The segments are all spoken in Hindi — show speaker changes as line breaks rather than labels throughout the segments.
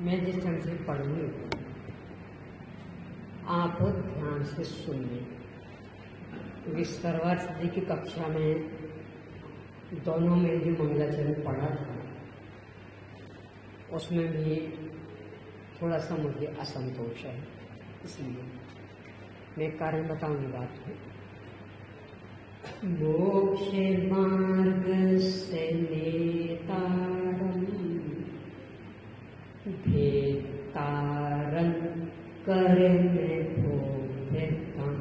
मैं जिस ढंग से पढ़ूंगी आप ध्यान से सुनिए, क्योंकि सर्वार्थ की कक्षा में दोनों में जो मंगलाचरण पढ़ा था उसमें भी थोड़ा सा मुझे असंतोष है, इसलिए मैं कारण बताऊंगी बात में। मोक्ष मार्ग से नेतारम भेतारं करने भोक्तां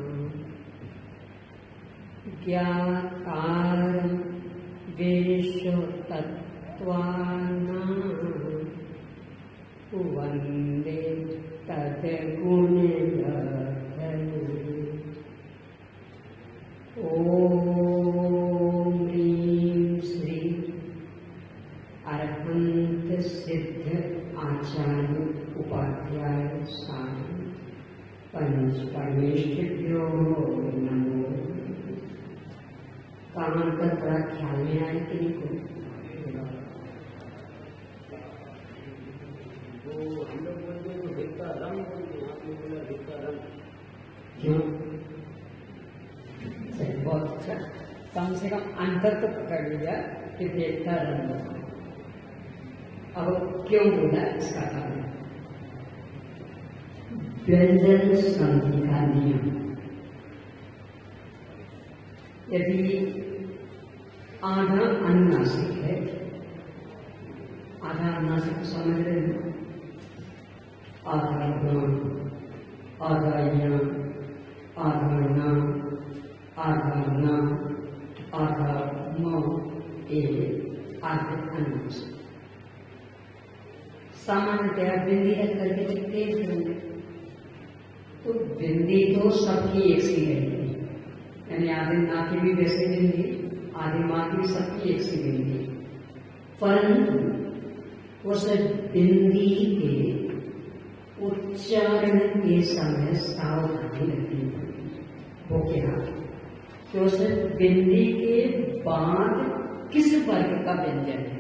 ज्ञातारं विश्वतत्त्वानां वन्दे तद्गुणगणैः। ओम ह्रीं श्री अरहंत सिद्ध आचार्य उपाध्याय स्वामी पंच परमेश्वरो नमो। कान का थोड़ा ख्याल में आए कि नहीं कोई? हम लोग बोलते हैं देखता रंग, आपने बोला देखता रंग, क्यों? बहुत अच्छा, कम से कम अंतर तो पकड़ लिया कि देखता रंग। अब क्यों बोला इसका कारण, व्यंजन संधि का नियम। यदि आधा अनुनासिक है, आधा अनुनासिक समझ रहे हैं, आधा आधा आधा ना आधा ना आधा म ए आधा अनुनासिक। सामान्यतया बिंदी हल करके लिखते हैं, तो बिंदी तो सबकी एक सी रहेगी, यानी आधे ना की भी वैसे बिंदी, आधे माँ की सबकी एक सी बिंदी, परंतु उस बिंदी के उच्चारण के समय सावधानी रखनी पड़ेगी। वो क्या कि उस बिंदी के बाद किस वर्ग का व्यंजन है,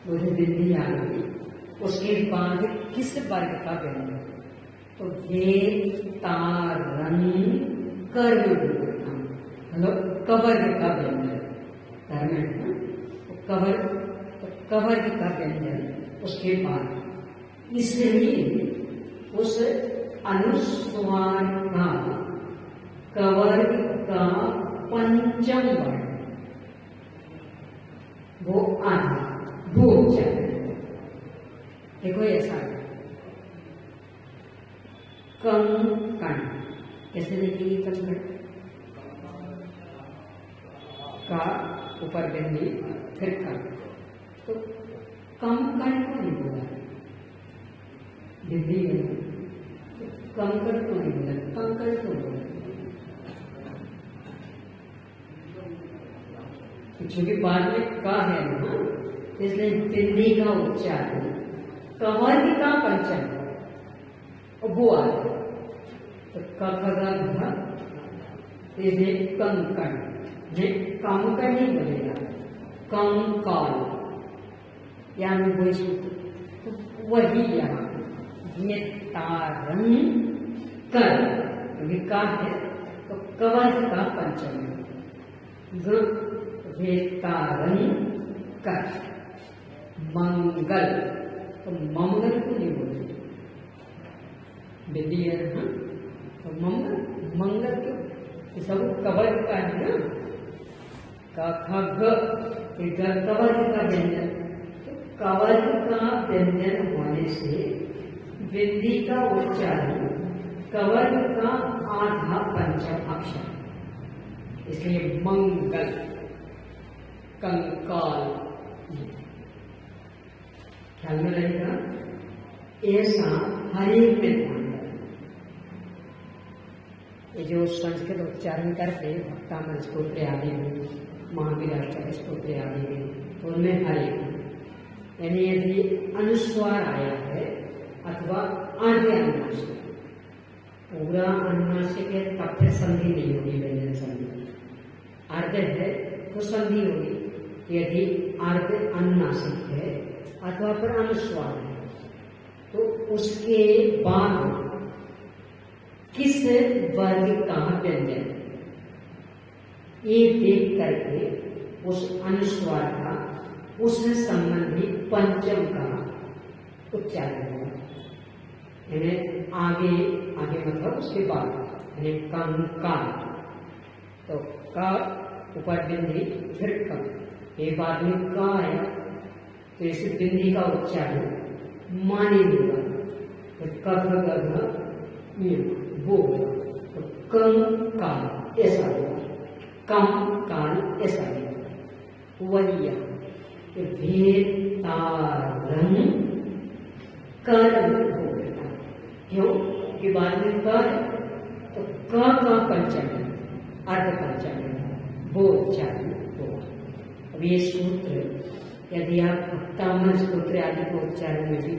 वो जो बिंदी आ गई उसके बाद किस वर्ग का व्यंजन, तो ये तारन कर्म मतलब कवर्ग का व्यंजन, कवर्ग का व्यंजन उसके बाद, इसलिए उस अनुस्वार का कवर्ग का पंचम वर्ण वो आधा भूल जाए। देखो ऐसा कंकण कैसे लिखेंगे? कंकण का ऊपर बिंदी फिर का, तो कंकण को नहीं बोला बिंदी में, कंकण को नहीं बोला, कंकण को बोला, क्योंकि बाद में का है ना, इसलिए बिंदी का उच्चारण कवर्ग का पंचम वो आ गया, तो कखगा इसलिए कंकण, कंकण नहीं बोलेगा, कंकाल, यानी वही यहाँ ये तारन कर, क्योंकि का है तो कवर्ग का पंचम है, तारन कर। मंगल, तो मंगल को नहीं बोले बिंदी है ना, तो मंगल क्यों? सब कवर्ग का है ना, कवर्ग का व्यंजन, तो कवर्ग का व्यंजन होने से बिंदी का उच्चारण कवर्ग का आधा पंचम अक्षर, इसलिए मंगल, कंकाल। ख्याल में रहेगा, ऐसा हर एक में ध्यान रखें। ये जो संस्कृत उच्चारण करते भक्तामन स्तोत्र आदि में, महावीराष्टक स्तोत्र आदि में, तो उनमें हर एक, यानी यदि अनुस्वार आया है अथवा आधे अनुनासिक, पूरा अनुनासिक है तब फिर संधि नहीं होगी, व्यंजन संधि, आधे है तो संधि होगी। यदि अर्ध अनुनासिक है अथवा फिर अनुस्वार है, तो उसके बाद किस वर्ग का व्यंजन, ये देख करके उस अनुस्वार का उस संबंधी पंचम का उच्चारण होगा। यानी आगे आगे मतलब उसके बाद, यानी कम का, तो का ऊपर बिंदी फिर कम, एक बाद में का आया तो इस बिंदी का उच्चारण मानी होगा, तो कख गघ वो होगा, तो कम काल ऐसा होगा, कम काल ऐसा होगा। वही भेदारम कर्म हो गया, क्यों कि बाद में क है तो क का पंचम है, अर्ध पंचम है, वो उच्चारण होगा। अब ये सूत्र यदि आप भक्तामन स्तोत्र आदि को उच्चारण में भी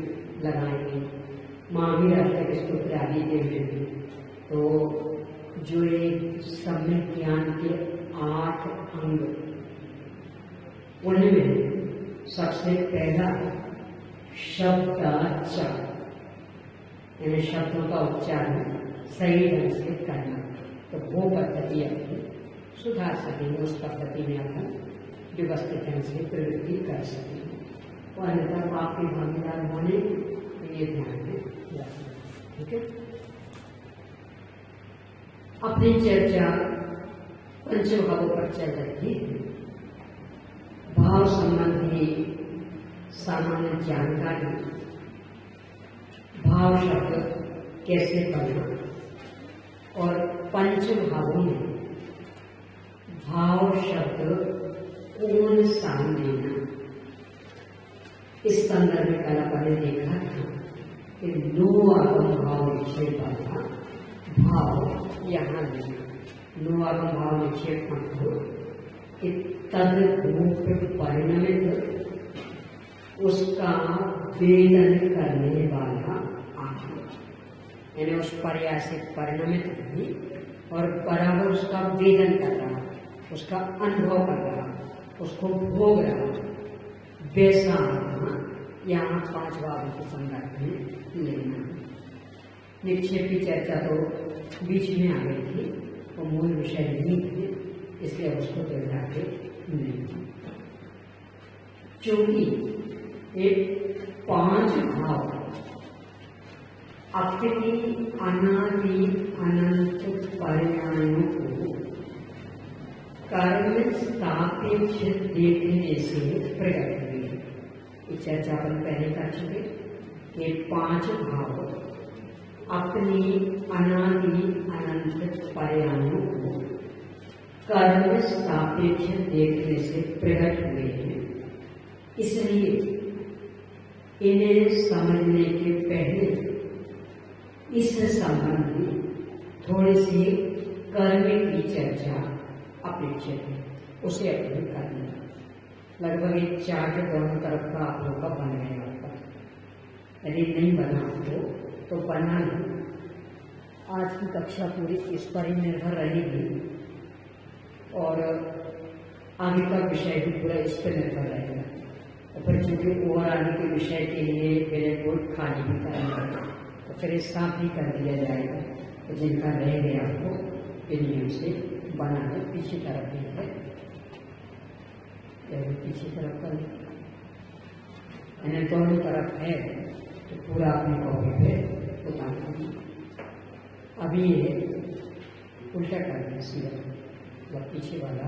लगाएंगे, महावीराष्टक स्तोत्र आदि के में भी, तो जो एक सम्यक ज्ञान के 8 अंग, उनमें सबसे पहला शब्दाचार, यानी शब्दों का उच्चारण सही ढंग से करना, तो वो पद्धति अपनी सुधार सकेंगे, उस पद्धति में अपन व्यवस्थित ढंग से प्रवृत्ति कर सकेंगे। तो अन्यथा आपके भागीदार होने ये ध्यान में रखना, ठीक है। अपनी चर्चा पंचभावों पर चल रही है। भाव संबंधी सामान्य जानकारी, भाव शब्द कैसे पढ़ना और पंच भावों में भाव शब्द कौन स्थान देना, इस संदर्भ में कल पहले देखा था कि 9 आगम भाव निक्षेप वाला भाव यहाँ लेना। 9 आगम भाव निक्षेप मतलब कि तद्रूप परिणमित उसका वेदन करने वाला आत्मा, यानी उस पर्याय से परिणमित भी और बराबर उसका वेदन कर रहा, उसका अनुभव कर रहा, उसको भोग रहा, वैसा आत्मा यहाँ 5 भावों के संदर्भ में लेना। निक्षेप की चर्चा तो बीच में आ गई थी, वो मूल विषय नहीं थे, इसलिए उसको दोहरा के नहीं। क्योंकि ये 5 भाव अपनी अनादि अनंत परिणामों को कर्म सापेक्ष देखने से प्रकट हुई। ये चर्चा अपन पहले कर चुके। ये 5 भाव अपनी अनादि अनंत परिणामों को कर्म सापेक्ष देखने से प्रकट हुए हैं, इसलिए इन्हें समझने के पहले इस संबंधी थोड़ी सी कर्म की चर्चा अपेक्षित है, उसे अपने करना। लगभग एक चार्ट दोनों तरफ का आप लोग का बन गया होगा, यदि नहीं बना तो बना नहीं। आज की कक्षा पूरी इस पर ही निर्भर रहेगी और आगे का विषय भी पूरा इस पर निर्भर रहेगा। और फिर चूंकि ओवर आने के विषय के लिए मेरे बोर्ड खाली भी करना, तो फिर इस साथ ही कर दिया जाएगा। तो जिनका रह गया आपको इन नियम से बना के पीछे तरफ भी है, पीछे तरफ का यानी दोनों तरफ है, तो पूरा अपनी कॉपी पे उतार दीजिए। अभी ये उल्टा कर दिया सीधा, मतलब पीछे वाला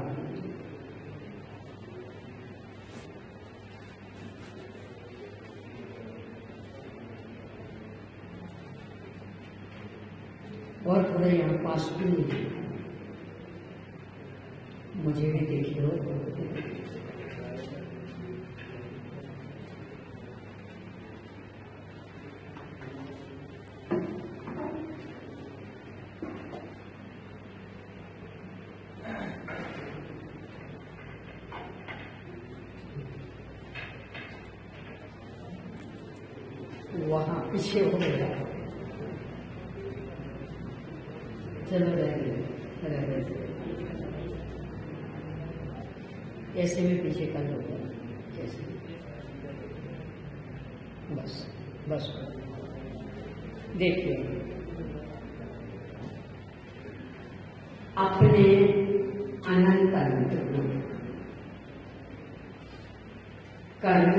और थोड़ा यहाँ पास भी नहीं, मुझे भी देख लो। वहाँ पीछे हो गया, चलो रह ऐसे में पीछे कर लो जैसे बस बस देखिए, अपने अनंत अनंत गुण कर्म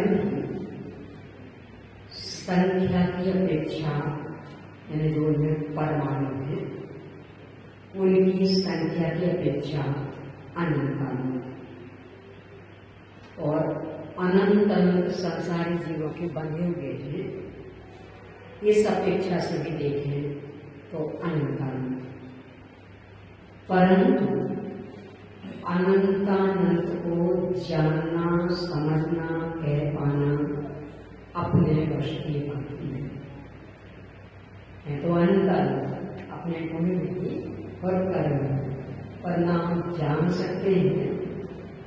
संख्या की अपेक्षा, यानी जो परमाणु है उनकी संख्या की अपेक्षा अनंत अनंत, और अनंत अनंत संसारी जीवों के बंधे हुए हैं। इस अपेक्षा से भी देखें तो अनंत अनंत, परंतु अनंतानंत को जानना, समझना, कह पाना अपने वश की बात नहीं है। तो अनंत अनंत अपने गुण में और कर्म में, पर ना हम जान सकते हैं,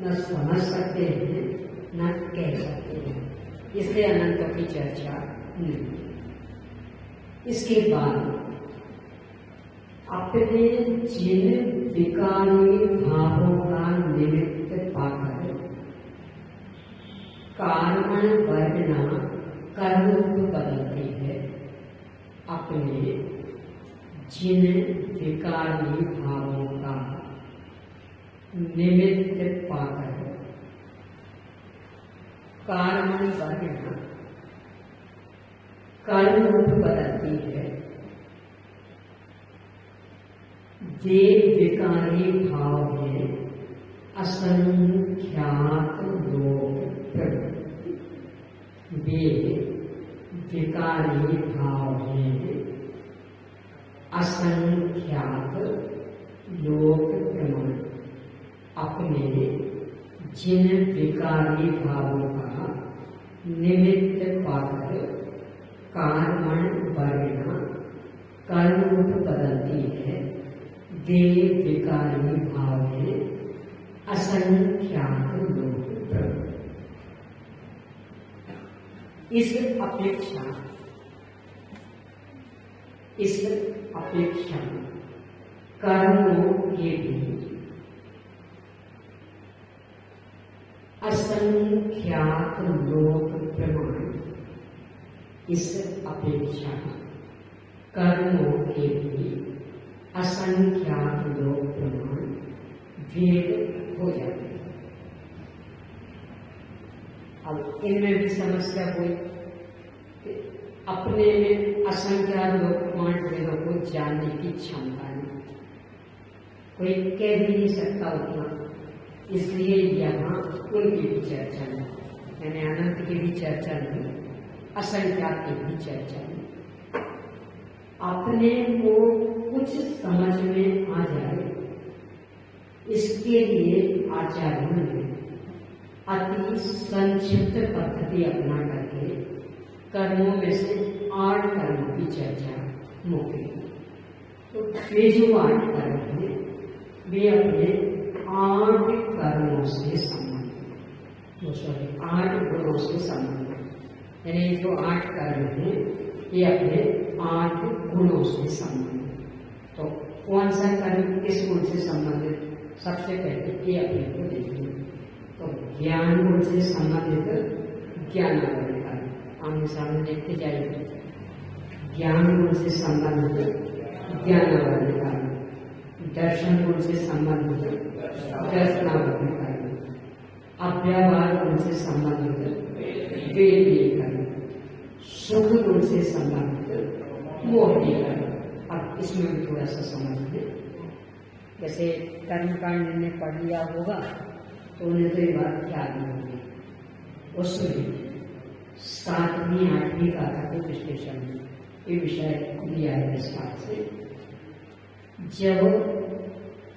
न समझ सकते हैं, न कह सकते हैं, इसलिए अनंतों की चर्चा नहीं। इसके बाद अपने जिन विकारी भावों का निमित्त पाकर कारण वर्णना कर्म बदलती है। अपने जिन विकारी भावों का निमित्त पाकर कारण वर्णना कर्म बदलती है। वे विकारी भाव है असंख्यात लोक प्रवृत्ति। वे विकारी भाव है असंख्यात लोक प्रमाण। अपने जिन विकारी भावों का निमित्त पाकर कारण वर्णना कर्म रूप बदलती है। वे विकारी भाव है असंख्यात लोक प्रवृत्ति। इस अपेक्षा कर्मों के भी असंख्यात लोक प्रमाण। इस अपेक्षा कर्मों के भी असंख्यात लोक प्रमाण भेद हो जाते हैं। अब इनमें भी समस्या हुई कि अपने में असंख्यात लोक प्रमाण भेदों को जानने की क्षमता नहीं, कोई कह भी नहीं सकता उतना। इसलिए यहाँ उनकी भी चर्चा नहीं, यानी अनंत की भी चर्चा नहीं, असंख्यात की भी चर्चा नहीं। अपने को कुछ समझ में आ जाए, इसके लिए आचार्यों ने अति संक्षिप्त पद्धति अपना करके कर्मों में से 8 कर्मों की चर्चा मुख्य। तो वे जो 8 कर्म हैं वे अपने 8 कर्मों से संबंधित, 8 गुणों से संबंधित। यानी जो 8 कर्म हैं ये अपने 8 गुणों से संबंधित। तो कौन सा कर्म किस गुण से संबंधित, सबसे पहले ये अपने को देखिए। तो ज्ञान गुण से संबंधित ज्ञानावरण कर्म, आमने सामने देखते जाइए। ज्ञान गुण से संबंधित ज्ञानावरण कर्म, दर्शन गुण से संबंधित दर्शनावरण कर्म, अव्यवहार गुण से संबंधित वेदीय कर्म, सुख गुण से संबंधित मोहनीय कर्म। अब इसमें भी थोड़ा सा समझ लें। जैसे कर्मकांड ने पढ़ लिया होगा तो उन्हें तो ये बात याद नहीं होगी। उसमें 7वीं 8वीं गाथा के विश्लेषण में ये विषय लिया है विस्तार से। जब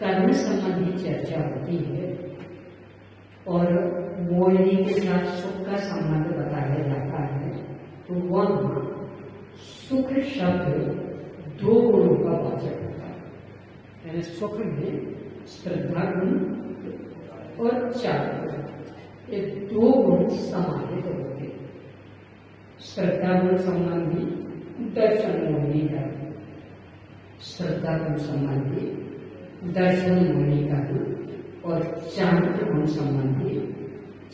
कर्म संबंधी चर्चा होती है और मोहिनी के साथ सुख का संबंध बताया जाता है तो वह सुख शब्द 2 गुणों का वाचक होता है। यानी सुख में श्रद्धा गुण और चार गुण, ये 2 गुण समाहित होते हैं। श्रद्धा गुण संबंधी दर्शन मोहिनी कर्म, श्रद्धा गुण संबंधी दर्शन मोहिनी कर्म और चारित्र गुण संबंधी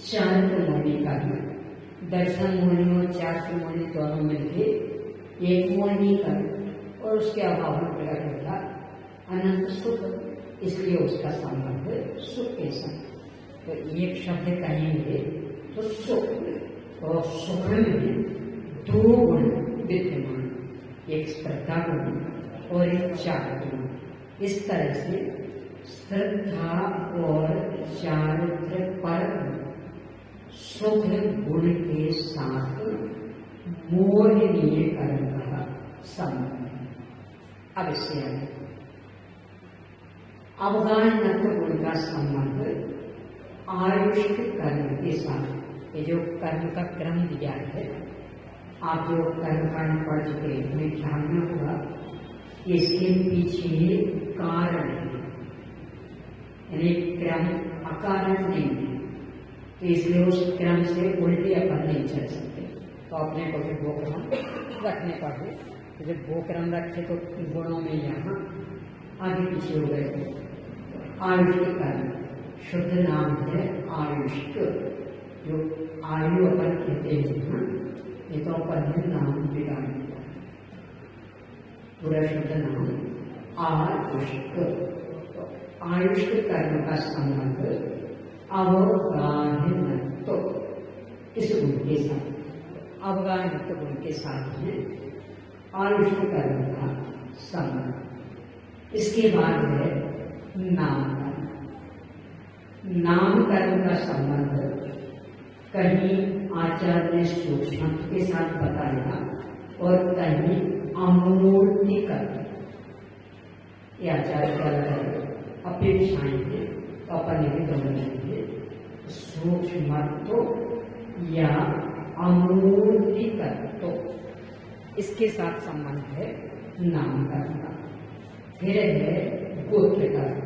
चारित्र मोहिनी कर्म, दर्शन मोहिनी और चार मोहिनी दोनों मिलके एक मोहिनी कर और उसके अभाव में प्रकट होता अनंत सुख, इसलिए उसका संबंध सुख के साथ। तो एक शब्द कहेंगे तो सुख, और सुख में दो गुण विद्यमान, एक श्रद्धा गुण और एक चारित्र गुण। इस तरह से श्रद्धा और चारित्र पर सुख गुण के साथ मोहनीय कर्म का संबंध है। अब इससे आगे अवगाहनत्व गुण का संबंध आयुष्क कर्म के साथ। ये जो कर्म का क्रम दिया है, आप जो कर्म कांड पढ़ चुके हैं, हमें ख्याल में होगा इसके पीछे कारण है, यानी क्रम अकारण नहीं है। तो इसलिए उस क्रम से उल्टे अपन नहीं चल सकते। तो अपने को भी वो क्रम रखने पड़े। तो जब वो क्रम रखे तो गुणों में यहाँ आगे पीछे हो गए। आयुष्क कर्म शुद्ध नाम है आयुष्क, जो आयु अपन कहते हैं, ये तो अपन ने नाम बिगाड़ दिया। पूरा शुद्ध नाम आयुष्क। तो आयुष्क कर्म का संबंध अवगाहनत्व इस गुण के साथ, अवगाहनत्व गुण के साथ में आयुष्क कर्म का संबंध। इसके बाद है नाम कर्म। नाम कर्म का संबंध कहीं आचार्य ने सूक्ष्म के साथ बताया और कहीं अमूर्ति कर्म। ये आचार्य क्या बताए अपेक्षाएं हैं, तो अपन भी समझेंगे सूक्ष्मत्व या अमूर्ति कर्म, इसके साथ संबंध है नाम कर्म का। फिर है गोत्र कर्म,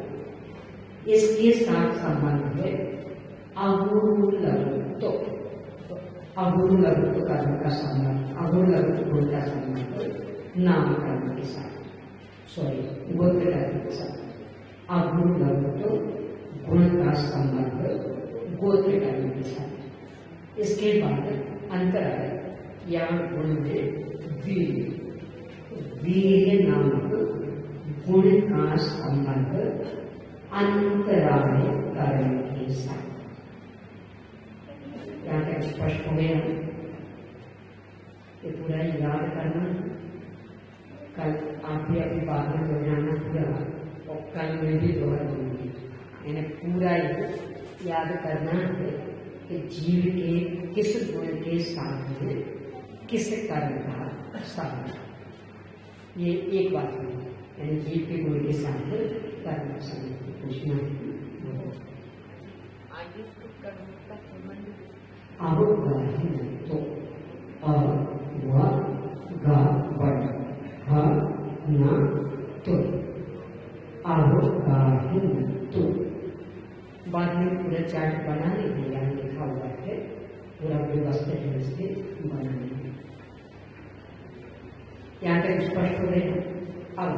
इसके साथ संबंध है अगुरु लघुत्व। अगुरु लघुत्व कर्म का संबंध, अगुरु लघुत्व गुण का संबंध नाम कर्म के साथ, गोत्र कर्म के साथ। अगुरु लघुत्व गुण का संबंध गोत्र कर्म के साथ। इसके बाद अंतर है यहाँ गुण में वीर नामक गुण का संबंध अंतराय कर्म के साथ। यहाँ तक स्पष्ट हो गया। ये पूरा याद करना, कल आप भी अपनी बात में दोहराना पूरा, और कल में भी दोहरा दूंगी। यानी पूरा याद करना है कि जीव के किस गुण के साथ में किस कर्म का संबंध। ये एक बात है, यानी जीव के गुण के साथ कर्म का संबंध पूछना है। अब तो तो बाद में पूरा चार्ट बनाने के लिए यहाँ लिखा हुआ है, पूरा व्यवस्थित है इसके बनाने के। यहाँ तक स्पष्ट हो गया। अब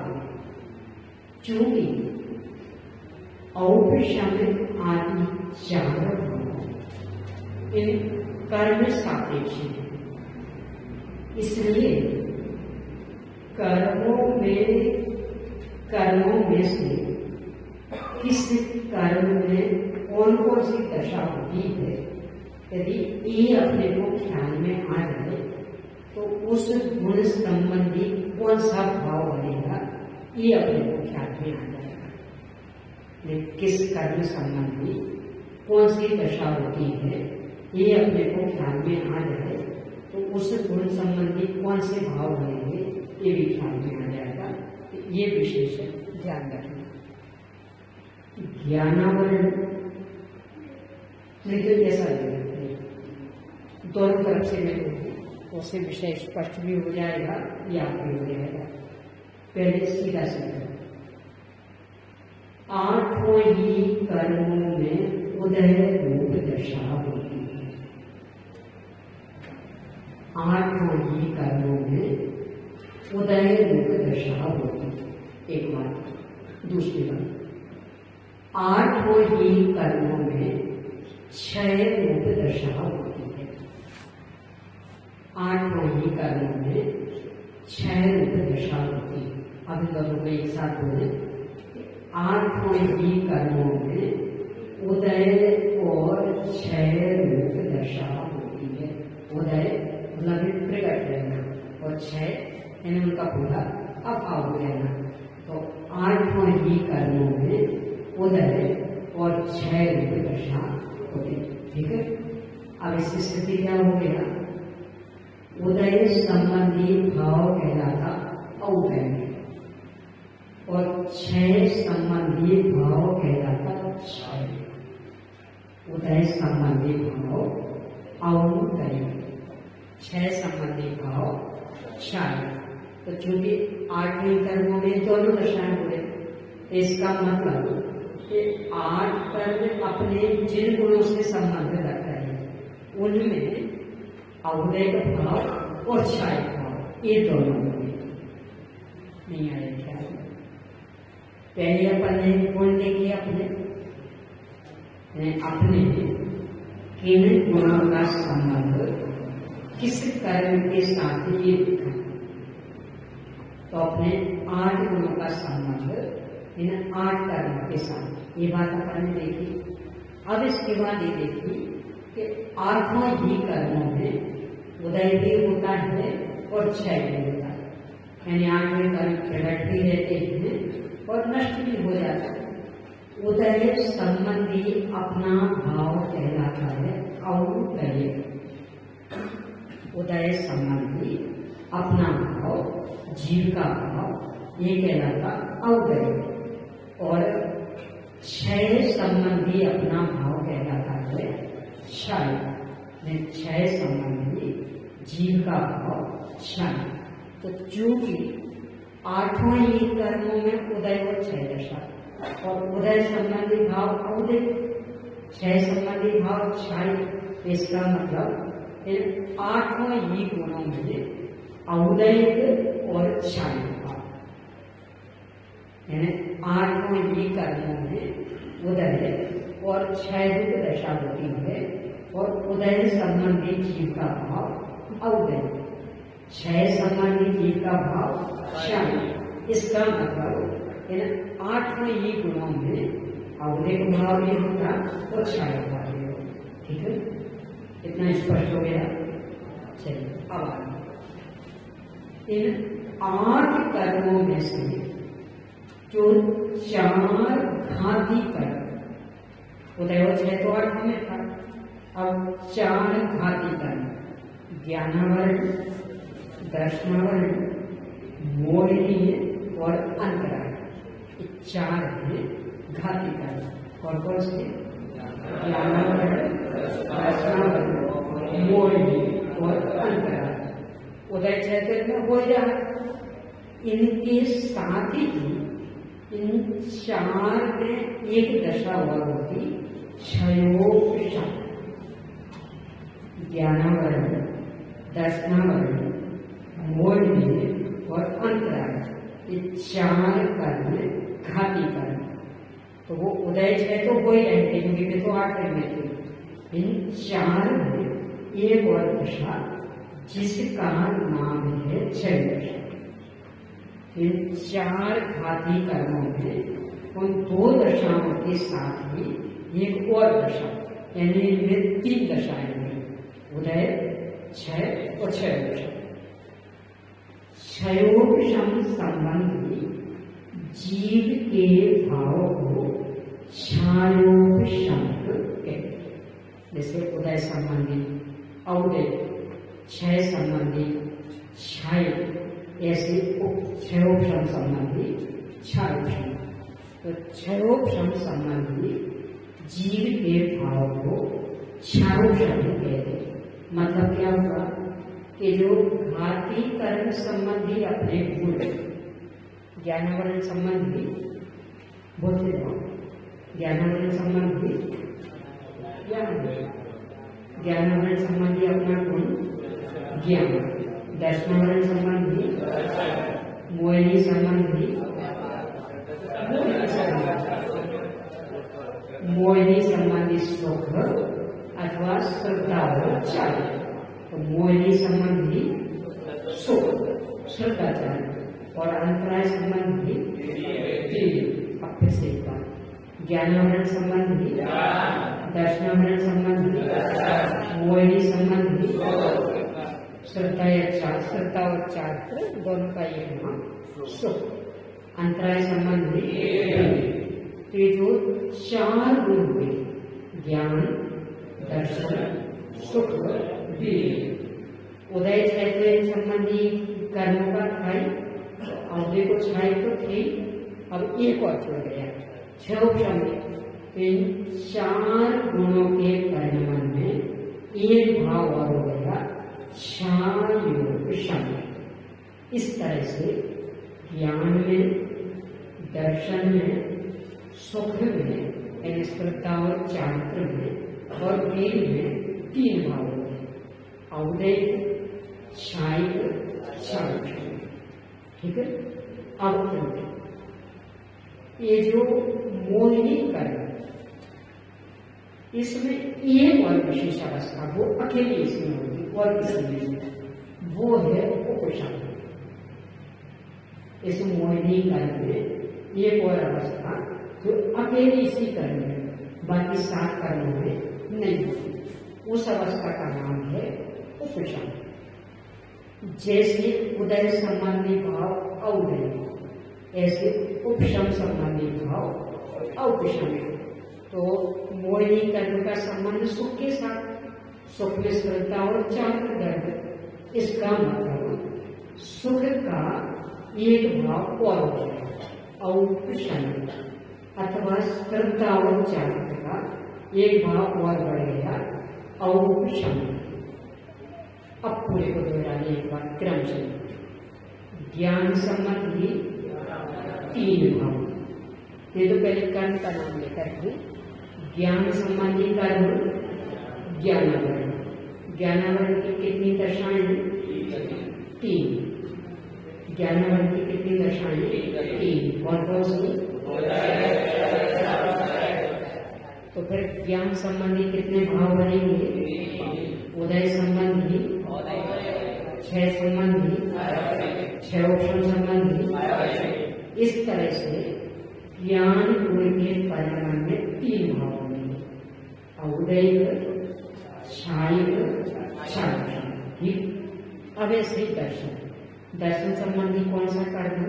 चूंकि औपशामिक आदि चार इन कर्म सापेक्ष है, इसलिए कर्मों में से किस कर्म में कौन कौन सी दशा होती है, यदि ये अपने को ख्याल में आ जाए तो उस गुण संबंधी कौन सा भाव बनेगा, ये अपने को ख्याल में आ जाएगा। किस कर्म संबंधी कौन सी दशा होती है, ये अपने को ख्याल में आ जाए तो उस गुण संबंधी कौन से भाव बनेंगे, ये भी ख्याल में आ जाएगा। तो ये विशेष ध्यान रखना। ज्ञानावरण लेकिन ऐसा नहीं, दोनों तरफ से मिलेंगे, उससे विषय स्पष्ट भी हो जाएगा, याद भी हो जाएगा। पहले सीधा सीधा आठों ही कर्मों में उदय रूप दशा होती है। आठों ही कर्मों में उदय रूप दशा होती है, एक बात। दूसरी बात, आठों ही कर्मों में क्षय रूप दशा होती है। आठों ही कर्मों में 6 रूप दशा होती है। अब इन दोनों को एक साथ बोले, आठों ही कर्मों में उदय और 6 रूप दशा होती है। उदय मतलब प्रकट रहना और 6 यानी उनका पूरा अभाव रहना। तो आठों ही कर्मों में उदय और 6 रूप दशा होती है। ठीक है, अब इसकी स्थिति क्या हो गया? उदय संबंधी भाव कहलाता औदय और 6 संबंधी भाव कहलाता क्षय। उदय संबंधी भाव औदय, 6 संबंधी भाव क्षय। तो चूंकि 8वें कर्मों में दोनों दशाएं बोले, इसका मतलब कि 8 कर्म अपने जिन गुणों से संबंध रख रहे हैं उनमें औदय भाव और क्षय भाव ये दोनों नहीं आए। क्या पहले अपन ने गुण देखिए, अपने किन गुणों का संबंध किस कर्म के साथ ये दिखा। तो अपने 8 गुणों का संबंध इन 8 कर्मों के साथ, ये बात अपन ने देखी। अब इसके बाद ये देखी कि 8 ही कर्मों में उदय भी होता है और क्षय भी होता है, यानी 8वें कर्म प्रकट भी रहते हैं और नष्ट भी हो जाता है। उदय संबंधी अपना भाव कहलाता है औदय। उदय संबंधी अपना भाव, जीव का भाव, ये कहलाता औदय। और क्षय संबंधी अपना भाव कहलाता है क्षय। 6 संबंधी जीव का भाव क्षय। तो चूंकि 8 ही कर्मों में उदय और क्षय दशा और उदय संबंधी भाव औदय, 6 संबंधी भाव क्षय, इसका मतलब इन 8 ही गुणों में औदय और क्षय भाव, यानी 8 ही कर्मों में उदय और क्षय रूप दशा होती है। और उदय संबंधी जीव का भाव औदय, क्षय संबंधी जीव का भाव क्षय। इसका मतलब इन 8 ही गुणों में औदय भाव भी होता और क्षय भाव भी होता। ठीक है, इतना स्पष्ट हो गया। चलिए अब आगे, इन 8 कर्मों में से जो 4 घाती कर्म, उदय और क्षय तो 8 में था, अब 4 घाती कर्म, ज्ञानावरण, दर्शनावरण, मोहिनी और अंतराय, 4 हैं घाती कर्म। कौन कौन से? ज्ञानावरण, दर्शनावरण, मोहिनी और अंतराय। उदय चैतन्य में हो जाए, इनके साथ ही इन 4 में एक दशा हुआ होती क्षयोपशम। ज्ञानावरण, दर्शनावरण, मोहिनी और अंतराय, ये 4 कर्म घाती कर्म। तो वो उदय क्षय तो हो ही जाएंगे क्योंकि वे तो 8 में थे। इन 4 में एक और दशा जिसका नाम है क्षय दशा। इन 4 घाती कर्मों में उन 2 दशाओं के साथ ही एक और दशा, यानी इनमें 3 दशाएं हैं, उदय, क्षय और क्षय दशा। क्षयोपशम संबंधी जीव के भाव को क्षयोपशम कहते हैं। जैसे उदय संबंधी औदय, क्षय संबंधी क्षय, ऐसे क्षयोपशम संबंधी क्षयोपशम। तो क्षयोपशम संबंधी जीव के भाव को क्षयोपशम कहते हैं। मतलब क्या हुआ कि जो घाती कर्म संबंधी अपने गुण, ज्ञानावरण संबंधी बोलते हो, ज्ञानावरण संबंधी ज्ञानावरण संबंधी अपना गुण ज्ञान, दर्शनावरण संबंधी मोहिनी संबंधी मोहिनी संबंधी सुख अथवा श्रद्धा और चाय। तो मोहिनी संबंधी श्रद्धा चारित्र और अंतराय संबंधी तीन। अब फिर से एक बार, ज्ञानावरण संबंधी, दर्शनावरण संबंधी, मोहिनी संबंधी, श्रद्धा या श्रद्धा और चारित्र दोनों का एक नाम सुख, अंतराय संबंधी। तो ये जो चार गुण हुए, ज्ञान, दर्शन, सुख, वीर्य, उदय चैतन्य संबंधी कर्मों का छाई, अवधि को छाई तो थी, अब एक और जुड़ गया, छह उपशम। इन चार गुणों के परिणाम में एक भाव और हो गया, क्षायोग। इस तरह से ज्ञान में, दर्शन में, सुख में, यानी श्रद्धा और चारित्र में और वीर्य में तीन भाव होते हैं, अवधेय, क्षायिक, क्षायोग। ठीक है। अब ये जो मोहिनी कर्म, इसमें एक और विशेष अवस्था वो अकेले इसमें होगी और किसी में, वो है उपशम। इस मोहिनी कर्म में एक और अवस्था जो अकेले इसी कर्म में, बाकी 7 कर्मों में नहीं होती, उस अवस्था का नाम है उपशम। जैसे उदय संबंधी भाव अउदय, ऐसे उपशम संबंधी भाव औपशम। तो मोहिनी कर्म का संबंध सुख के साथ, सुख में श्रद्धा और चारित्र गर्भ, इसका मतलब सुख का एक भाव और हो गया औपशम, अथवा श्रद्धा और चारित्र का एक भाव और बढ़ गया औपशम। अब पूरे को दोहराने एक बार क्रम से, ज्ञान संबंधी 3 भाव, ये तो पहले कर्म का नाम लेकर के, ज्ञान संबंधी कर्म ज्ञानावरण, ज्ञानावरण की कितनी दशाएं? 3। ज्ञानावरण की कितनी दशाएं? 3। कौन कौन सी? तो फिर ज्ञान संबंधी कितने भाव बनेंगे? उदय संबंधी, 6 संबंधी, 6 उपशम संबंधी। इस तरह से ज्ञान गुण के परिणाम में 3 भाव होंगे, अवदय, क्षायिक, क्षायिक। ठीक। अब ऐसे ही दर्शन, दर्शन संबंधी कौन सा कर्म?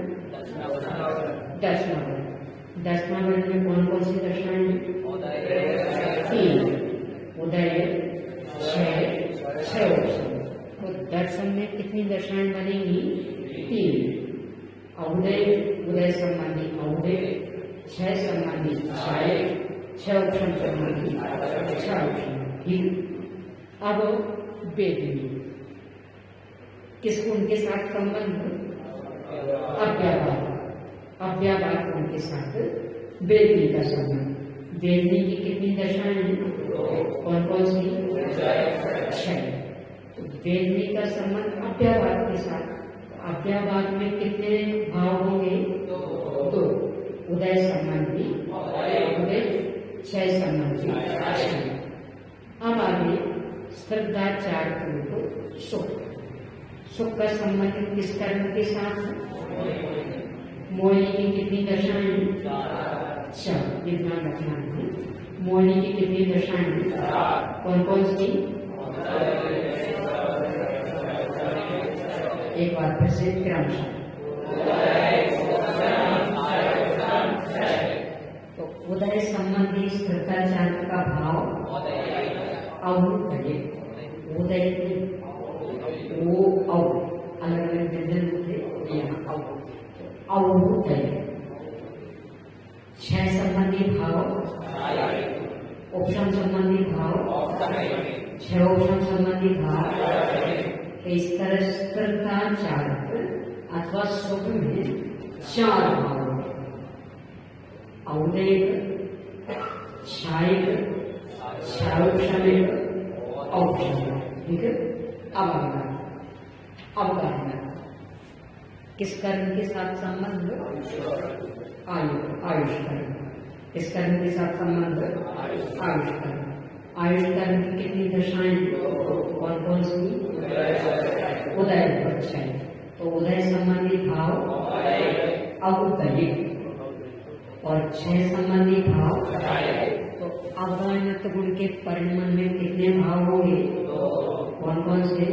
दर्शनावरण। दर्शनावरण में कौन कौन सी दशाएं? 3। उदय, 6 उपशम। तो दर्शन में कितनी दशाएं बनेंगी? 3। अवदय, उदय संबंधी अवदय, 6 संबंधी क्षायिक, 6 उपशम संबंधी क्षायिक। ठीक। अब वेदनी, किस उनके साथ संबंध? अव्याभात। अव्याभात उनके साथ वेदनी का संबंध। वेदनी की कितनी दशाएं? कौन कौन सी? 6। तो वेदनी का संबंध अव्याभात के साथ, अव्याभात में कितने भाव होंगे? 2। उदय संबंधी उदय, 6 संबंधी। अब आगे श्रद्धा चारित्र, सुख। सुख का संबंध किस कर्म के साथ? मोहिनी की कितनी दशाएं? 4। ये ध्यान रखना है। मोहिनी की कितनी दशाएं? कौन कौन सी? एक बार फिर से क्रमशः, तो उदय संबंधी श्रद्धा चारित्र का भाव अवुदय, उदय वो अलग अलग व्यंजन थे, यहाँ अवुदय। 6 संबंधी भाव उपशम संबंधी भाव, 6 उपशम संबंधी भाव। इस तरह श्रद्धा चारित्र अथवा सुख में 4 भाव, अवदय, क्षायिक, क्षायोपशमिक, औपशमिक। ठीक है। अब कहना किस कर्म के साथ संबंध? आयुष कर्म। किस कर्म के साथ संबंध? आयुष कर्म। आयुष कर्म की कितनी दशाएं? कौन कौन सी? उदय, 6। तो उदय संबंधी भाव अवदयिक, और क्षय संबंधी भाव। तो अवयनत्व गुण के परिणमन में कितने भाव होंगे? कौन कौन से?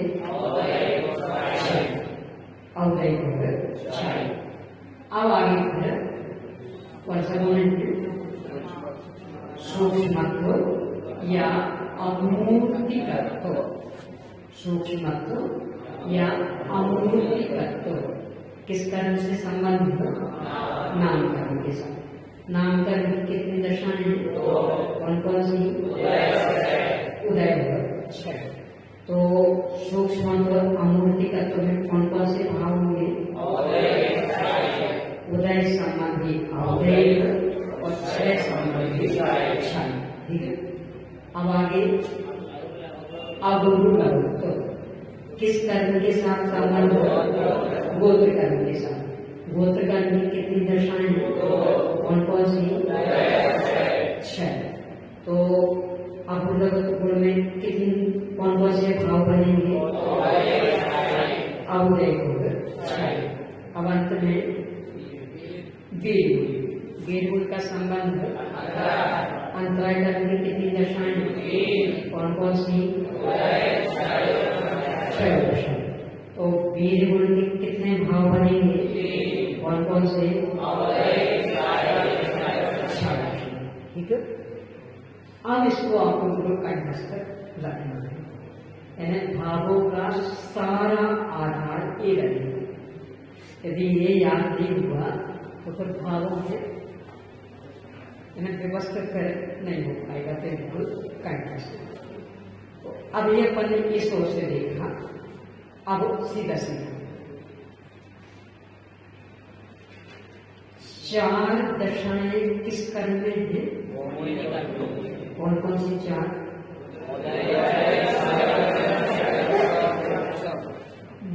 अवदयिक हो गए, क्षय। अब आगे फिर सूक्ष्मत्व या अमूर्तिकत्व, सूक्ष्मत्व या अमूर्तिकत्व किस कर्म से संबंध? नामकर्म के साथ। नामकर्म की कितनी दशाएं हैं? कौन कौन सी? उदय और क्षय। तो सूक्ष्मत्व अमूर्तिकत्व में कौन कौन से भाव होंगे? उदय संबंधी अवदय और क्षय संबंधी क्षय। ठीक है। अब आगे अगुरुत्व किस कर्म के साथ संबंध? गोत्र कर्म के साथ। गोत्र कर्म की कितनी दशाएं हैं? कौन कौन सी? क्षय। तो अगुरुत्व गुण में कितनी कौन कौन से भाव बनेंगे? अवदय गुण, क्षय। अब अंत में वीर का संबंध अंतराय कर्म की कितनी दशाएं हैं? कौन कौन सी? क्षय दशा। तो वीर गुण के कितने भाव बनेंगे? कौन कौन से? ठीक है। अब इसको आपको कंठस्थ रखना है, यानी भावों का सारा आधार ये रहेगा। यदि ये याद नहीं हुआ तो फिर भावों में व्यवस्थित कर नहीं हो पाएगा, बिल्कुल कंठस्थ। तो अब ये अपन ने इस ओर से देखा। अब सीधा सीधा 4 दशाएं किस कर्म में है? कौन कौन सी 4?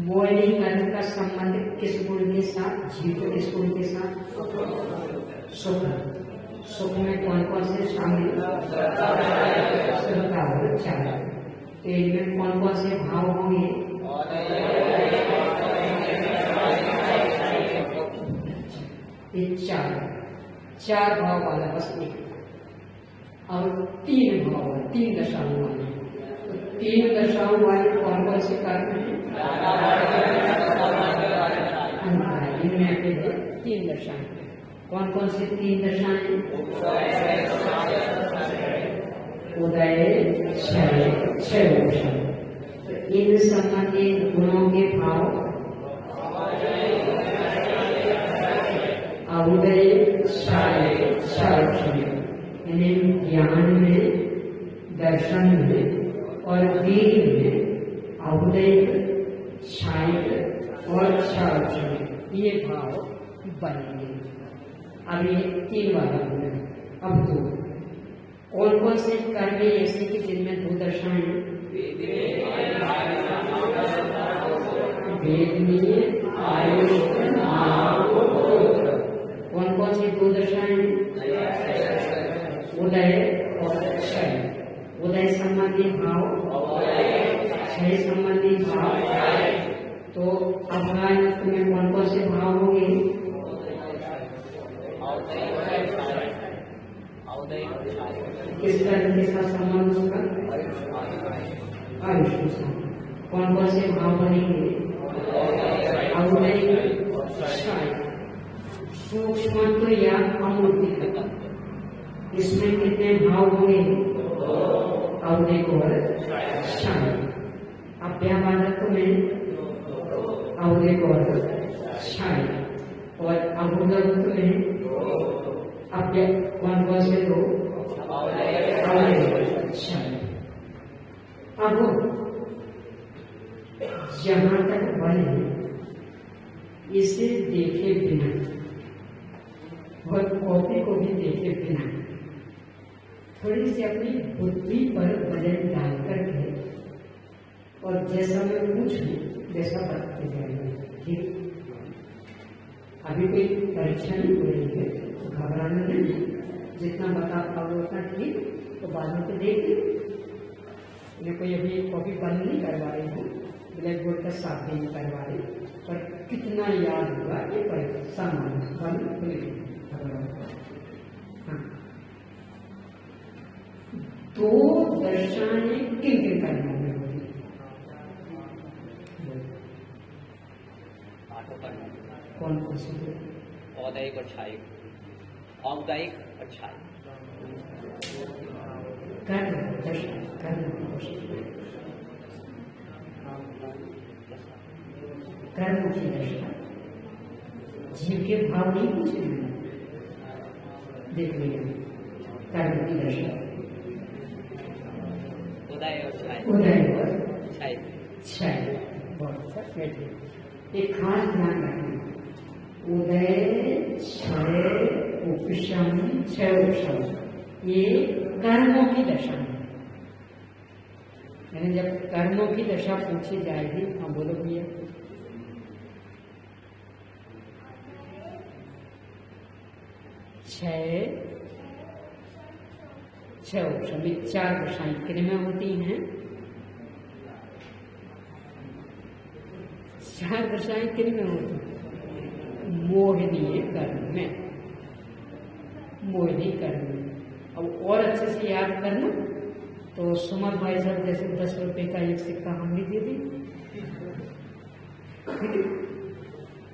मोहिनी कर्म का संबंध किस गुण के साथ? जीव किस गुण के साथ? सुख। सुख में कौन कौन से शामिल? तेज में कौन कौन से भाव होंगे? ये 4 भाव वाला बस एक, और 3 भाव वाले, 3 दशाओं वाले। तो 3 दशाओं वाले कौन कौन से कर्म हैं? इनमें अकेले 3 दशाएं। कौन कौन सी 3 दशाएं? उदय, क्षय, क्षय। तो इन संबंधी गुणों के भाव अवदय, क्षय, क्षय। यानी ज्ञान में, दर्शन में और वीर में अवदय, क्षय और क्षय ये भाव बनेंगे। अब ये 3 वाला गुण है। अब 2 कौन कौन से कर्म ऐसे कि जिनमें 2 दशाएं? वेदनीय, आयुष, कौन कौन सी 2 दशाएं? उदय और क्षय। उदय संबंधी भाव, क्षय संबंधी भाव। तो अभ्यास में कौन कौन से भाव होंगे? किस कर्म के साथ संबंध होगा? आयुष के साथ। कौन कौन से भाव बनेंगे? अवदय, क्षय। सूक्ष्मत्व या अमूर्तिकत्व इसमें कितने भाव होंगे? अवदय और क्षय। अव्यावादत्व में अवदय और क्षय, और अभूतत्व में कौन कौन से 2? अवदय और क्षय। अब जहां तक बने इसे देखे बिना और कॉपी को भी देखे बिना थोड़ी सी अपनी बुद्धि पर वजन डाल करके और जैसा मैं पूछूं वैसा बताते जाएंगे। ठीक, अभी कोई परीक्षा नहीं हो रही है तो घबराना नहीं, जितना बता पाओगे उतना ठीक। तो बाद में तो देख ली, मैं कोई अभी कॉपी बंद नहीं करवा रही हूँ, ब्लैक बोर्ड का साफ भी नहीं करवा रही, पर कितना याद होगा ये परीक्षा हाँ। दो दशाएं किन किन कर्मों में होती है? कौन कौन सी?
औदैहिक और छायिक, औदैहिक और छायिक।
कर्म दशा, कर्म की दशा, जीव के भाव नहीं पूछे देख लिया। कर्म की दशा
उदय और छाया,
उदय और
छाया,
छाया। बहुत अच्छा। एक खास ध्यान रखना, उदय क्षय उपशम क्षय उपशम ये कर्मों की दशा है। यानी जब कर्मों की दशा पूछी जाएगी, हम बोलो भैया, क्षय क्षय उपशम, चार दशाएं किन में होती हैं? चार दशाएं किन में होती हैं? मोहिनी कर्म में, मोहिनी कर्म में। अब और अच्छे से याद करना तो सुमन भाई साहब जैसे 10 रुपए का एक सिक्का हम भी दे दी,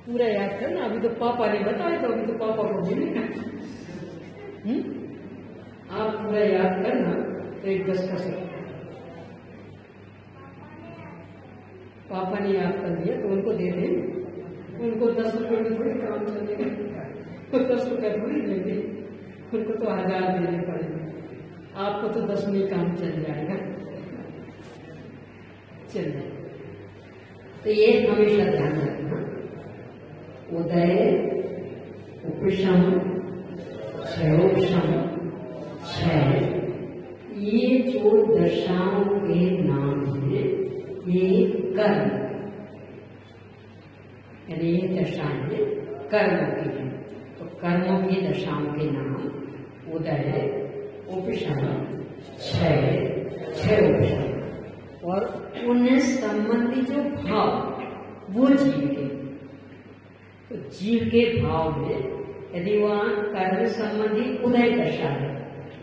पूरा याद करना। अभी तो पापा ने बताया, तो अभी तो पापा को मिलेगा। आप पूरा याद करना तो एक 10 का सिक्का पापा ने याद कर दिया तो उनको दे दें। उनको 10 रुपए में थोड़ी काम चलेगा, तो 10 रुपए थोड़ी देंगे, उनको तो 1000 देने पड़ेंगे। आपको तो 10 में काम चल जाएगा। चलिए, तो ये हमेशा ध्यान रखना, उदय उपशम क्षयोपशम क्षय, ये जो दशाओं के नाम हैं ये कर्म, यानी ये दशाएं कर्मों की हैं। तो कर्मों की दशाओं के नाम उदय उपशम क्षय क्षय उपशम, और उनसे संबंधी जो भाव वो जीव के। तो जीव के भाव में यदि वहां कर्म संबंधी उदय दशा है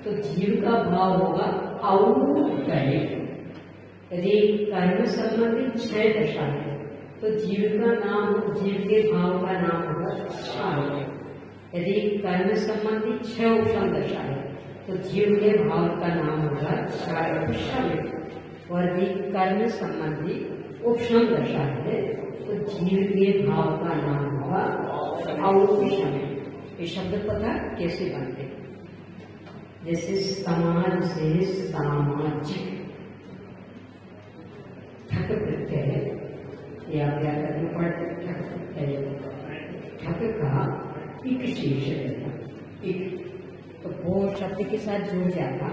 तो जीव का भाव होगा औदैहिक। यदि कर्म संबंधी क्षय दशा है तो जीव का नाम, जीव के भाव का नाम होगा छाया। यदि कर्म संबंधी क्षय उपशम दशा है तो जीव के भाव का नाम होगा क्षय। और यदि कर्म संबंधी उपशम दशा है तो जीव के भाव का नाम होगा औपशम। ये शब्द पता कैसे बनते हैं? जैसे समाज से सामाजिक, ठक प्रत्यय है, ये आप क्या करना पड़ता है? ठक का एक शेष रहता, एक तो वो शब्द के साथ जुड़ जाता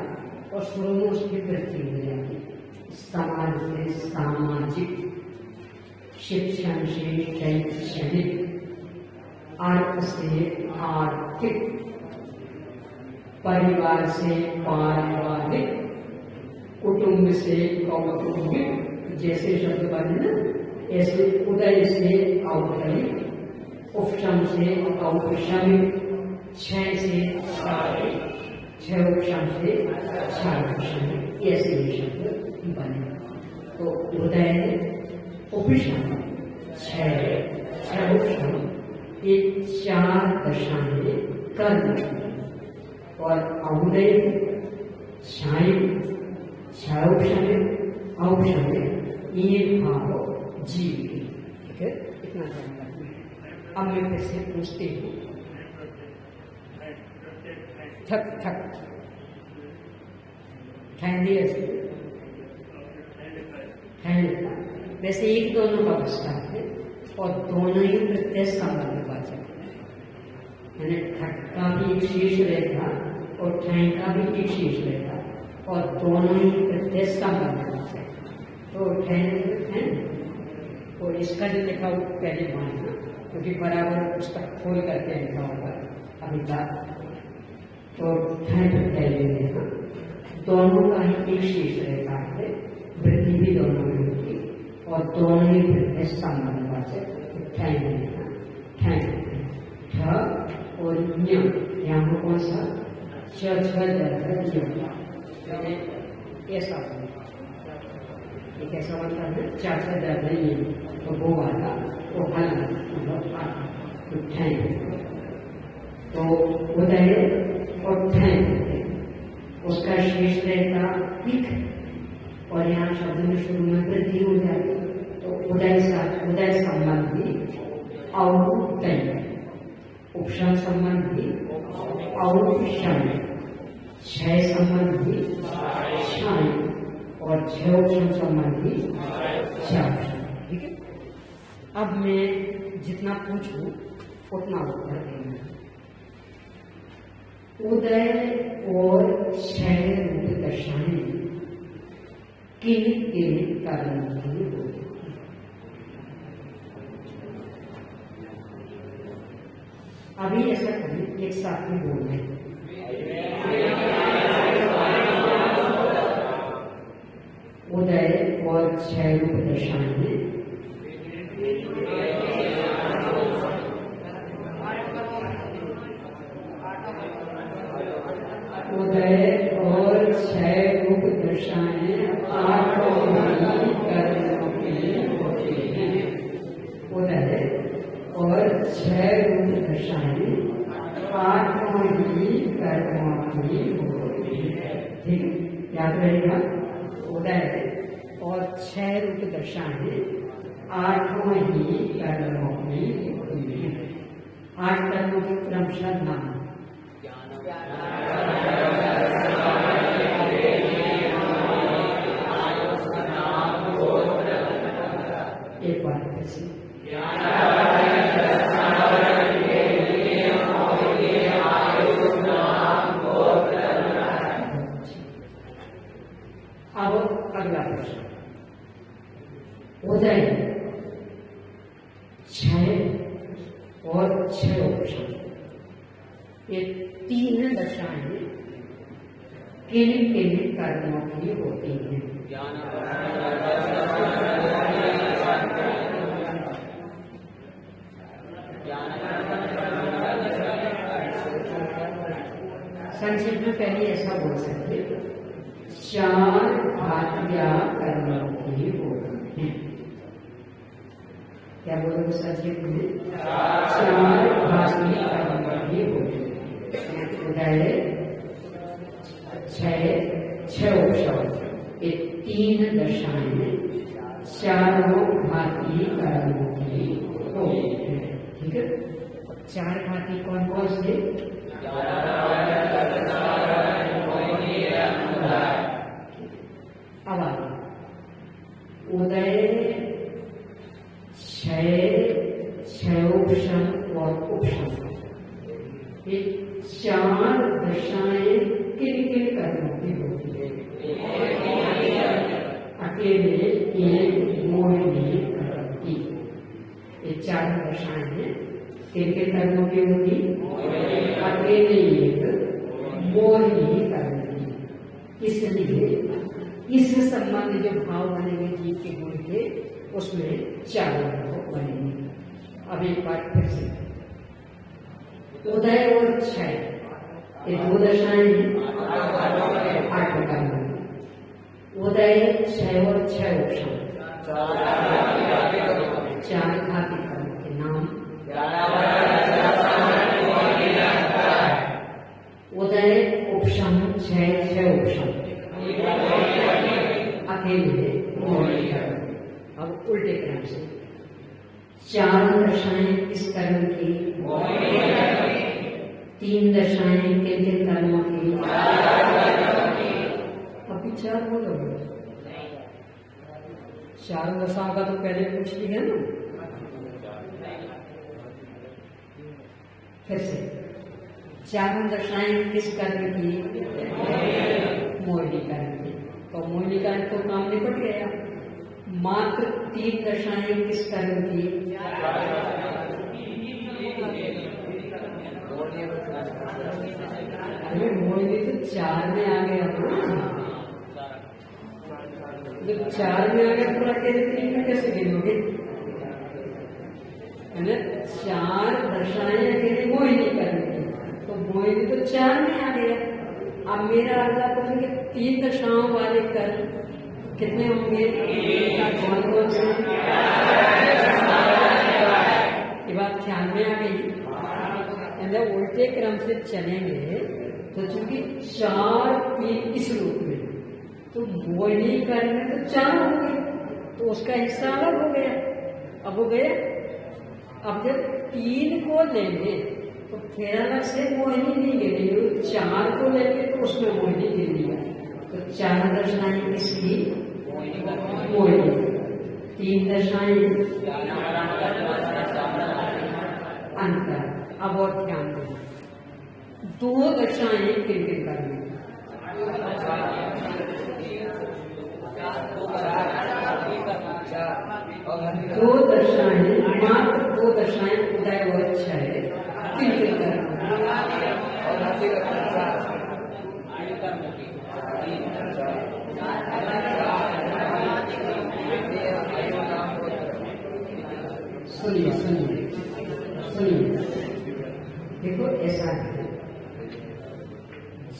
और शुरू में उसकी वृद्धि हो जाती। समाज से सामाजिक, शिक्षण से शैक्षणिक, अर्थ से आर्थिक, परिवार से पारिवारिक, कुटुंब से कौटुंबिक, जैसे शब्द बने ना, ऐसे उदय से औदैहिक, उपशम से औपशमिक, क्षय से क्षायिक, क्षय उपशम से क्षायिक, ऐसे ये शब्द बने। तो उदय उपशम क्षय क्षय उपशम ये चार दशाएं कर्म, और औदैहिक, क्षायिक, क्षयोपशमिक, औपशमिक ये भाव जीव के। ठीक है, इतना ध्यान रखना। अब मैं फिर से पूछती हूँ, ठक ठक ठंडी वैसे एक दोनों का विस्तार है और दोनों ही प्रत्यय संबंधवाचक है। यानी ठक का भी एक शेष रहता और ठैं का भी एक शेष रहता और दोनों ही प्रत्यय संबंधवाचक। तो ठैं तो इसका जो लिखा वो पहले मानना, क्योंकि बराबर पुस्तक खोल करके लिखा होगा अभी तक। तो ठैं प्रत्यय लेना, दोनों का ही एक शेष रहता है, वृद्धि भी दोनों में होती, और दोनों ही फिर संबंधवाचक ठैंग ठ और न्य, यहाँ पर कौन सा ऐसा ये कैसा मतलब है च नहीं, तो वो वाला वो हल मतलब ठैंग, तो उदय और ठैंग उसका शेष रहता इक, और यहाँ शब्द में शुरू में वृद्धि हो जाती, तो उदय संबंधी औदय, उपशम संबंधी औषण, क्षय संबंधी क्षय, और क्षय उपशम संबंधी क्षय। ठीक है, अब मैं जितना पूछूं उतना उत्तर देना। उदय और क्षय रूप दशाएं किन कारणों के लिए होती है? अभी ऐसा करें, एक साथ में बोल रहे हैं। उदय और क्षय रूप दशाएं उदय और क्षय रूप दशाएं आठों कर्मों के लिए होती हैं। उदय और क्षय रूप दशाएं आठों ही कर्मों की होती है। ठीक है, याद रहेगा, उदय और क्षय रूप दशाएं आठों ही कर्मों की होती है। 8 कर्मों के क्रमशः नाम एक बार कैसे अब अगला प्रश्न, उदय, क्षय और क्षय उपशम, ये 3 दशाएं किन कर्मों की होती हैं? संक्षेप में पहले ऐसा बोल सकते, 4 घातिया कर्मों की होती हैं। क्या बोलोगे संक्षेप में? 4 घातिया कर्मों की होती है। उदय, क्षय उपशम, ये 3 दशाएं 4 घाती कर्मों की होती है। ठीक है, 4 घाती कौन कौन से? अब आगे, उदय, क्षयोपशम और उपशम, ये 4 दशाएं किन कर्मों की होती है? अकेले एक मोहिनी करती, ये 4 दशाएं हैं किन कर्मों की होती? अकेले एक मोहिनी करती। इसलिए इस संबंध जो भाव बनेंगे जीव के गुण के, उसमें 4 भाव बनेंगे। अब एक बार फिर से, उदय और क्षय ये 2 दशाएं हैं, 8 कर्म। उदय, क्षय और क्षय उपशम 4 घाती कर्म के नाम। उदय, उपशम, क्षय उपशम अकेले मोहिनी कर्म। अब उल्टे क्रम से, 4 दशाएं किस कर्म की? 3 दशाएं किन कर्मों की? अभी 4 बोलोगे? 4 दशाओं का तो पहले पूछ लिया ना। फिर से, 4 दशाएं किस कर्म की? मोहिनी कर्म की। तो मोहिनी कर्म तो काम निपट गया। मात्र 3 दशाएं किस कर्म की? अरे मोहिनी तो 4 में आ गया ना, जब 4 में आ गया पूरा, 3 में कैसे गिनोगे? है ना? 4 दशाएं अकेले मोहिनी करनी, तो मोहिनी तो 4 में आ गया। अब मेरा अगला प्रश्न कि 3 दशाओं वाले कर कितने होंगे? कौन कौन से? ये बात ख्याल में आ गई। उल्टे क्रम से चलेंगे तो चूंकि 4 3 इस रूप में, तो मोहिनी कर में तो 4 हो गए, तो उसका हिस्सा अलग हो गया। अब हो गया। अब जब 3 को लेंगे तो फिर अलग से मोहिनी नहीं गिनेंगे, 4 को लेंगे तो उसमें मोहिनी गिन लिया। तो 4 दशाएं किसकी? मोहिनी। 3 दशाएं अंतर। अब और ध्यान दें, 2 दशाएं किन किन करनी? 2 दशाएं, मात्र 2 दशाएं उदय और क्षय किन किन करनी? सुनिए सुनिए सुनिए, देखो ऐसा है,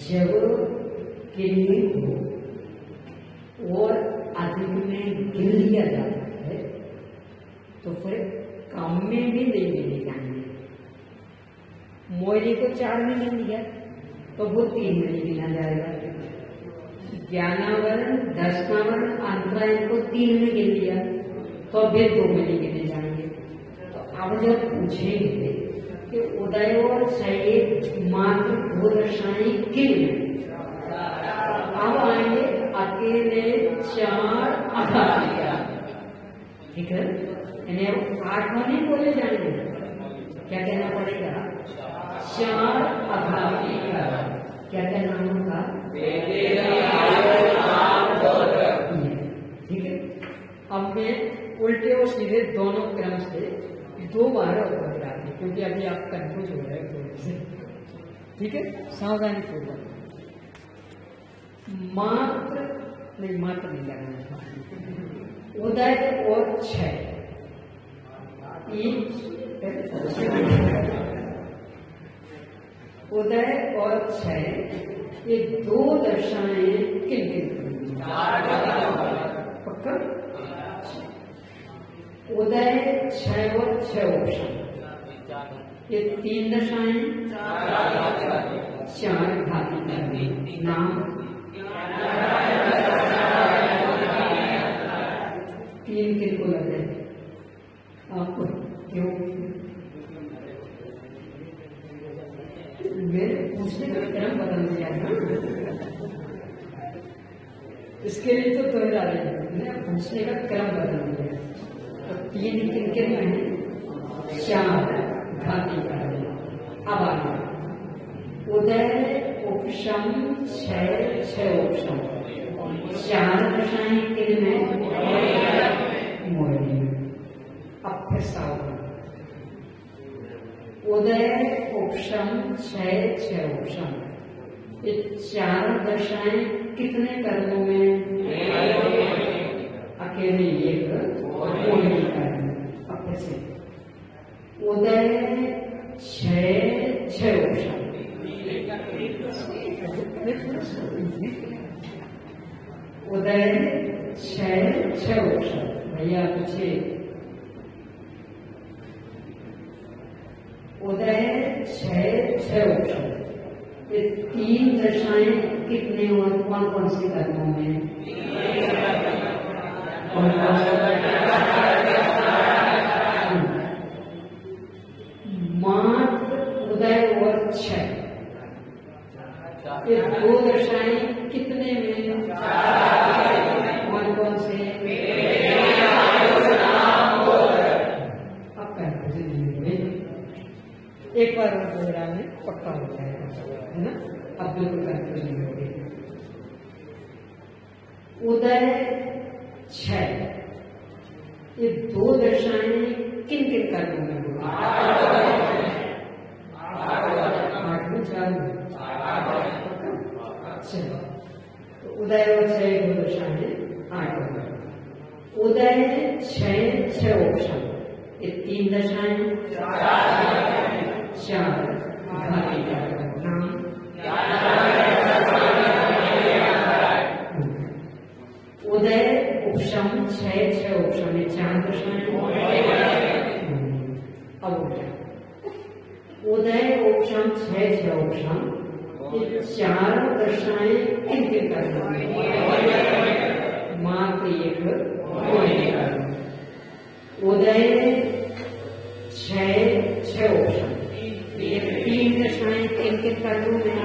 जब किन्हीं को और अधिक में गिन लिया जाता है तो फिर कम में भी नहीं गिने जाएंगे। मोहिनी को 4 में गिन लिया तो वो 3 में नहीं गिना जाएगा। 11वां 10वां अंतरा इनको 3 में गिन लिया तो फिर 2 में नहीं गिने जाएंगे। तो अब जब पूछेंगे कि उदय और क्षय मात्र 2 दशाएं किन में, अब आएंगे अकेले 4 अघातिका। ठीक है, यानी अब 8 में नहीं बोले जाएंगे, क्या कहना पड़ेगा? 4 अघातिका। क्या कहना होगा? ठीक है। अब मैं उल्टे और सीधे दोनों क्रम से 2 बार उत्तर कराते हैं, क्योंकि अभी आप कंफ्यूज हो रहे हैं थोड़े से। ठीक है, सावधानी पूर्वक। मात्र नहीं, मात्र नहीं करना। उदय और क्षय, उदय और क्षय ये 2 दशाएं किन किन? पक्का? उदय, क्षय और क्षय ऑप्शन, ये 3 दशाएं 4 घाती नाम 3 किनको लग रहे हैं आपको? क्यों? मेरे पूछने का क्रम बदल दिया ना, इसके लिए तो दोहरा रही है, पूछने का क्रम बदल दिया। तो 3 किन किन में है? 4 घाती का। अब आगे उदय उपशम क्षय उपशम, 4 दशाएं किन में? मोहिनी। अब फिर सावधान, उदय उपशम क्षय उपशम, ये 4 दशाएं कितने कर्मों में? अकेले एक मोहिनी कर्म। अब फिर से उदय क्षय उपशम, उदय क्षय उपशम। भैया पूछे, उदय क्षय उपशम, ये 3 दशाएं कितने और कौन कौन से कर्मों में? मात्र उदय और क्षय, ये 2 दशाएं कितने में? कौन कौन से? अब एक बार और दोहराने पक्का हो जाएगा, है ना? अब बिल्कुल कंफ्यूज नहीं होगी। उदय क्षय, ये 2 दशाएं किन किन कर्मों में होगी? 8 में 4 में। चलो, तो उदय और क्षय 2 दशाएं 8 हो गए। उदय 6 ऑप्शन, ये 3 दशाएं, 4 घाटी का नाम, उदय उपशम 6 ऑप्शन में 4 दशाएं। अब उदय उपशम 6 ऑप्शन, ये 4 दशाएं किनके करना, मात्र एक उदय 6 ऑप्शन, ये 3 दशाएं किनके कर्मों में,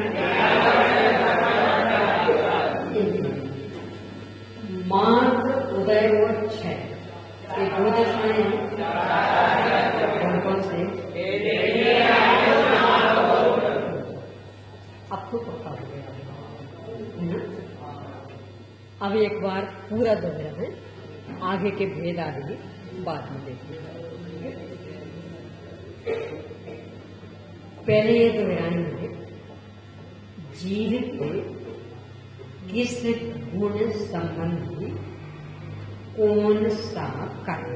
मात्र उदय और 6, ये 2 दशाएं कौन से, आपको पता हो गया है ना। अब एक बार पूरा दोहरा है, आगे के भेद आगे बाद में देखिए। पहले ये दोहराएंगे, जीव के किस गुण संबंधी कौन सा कर्म,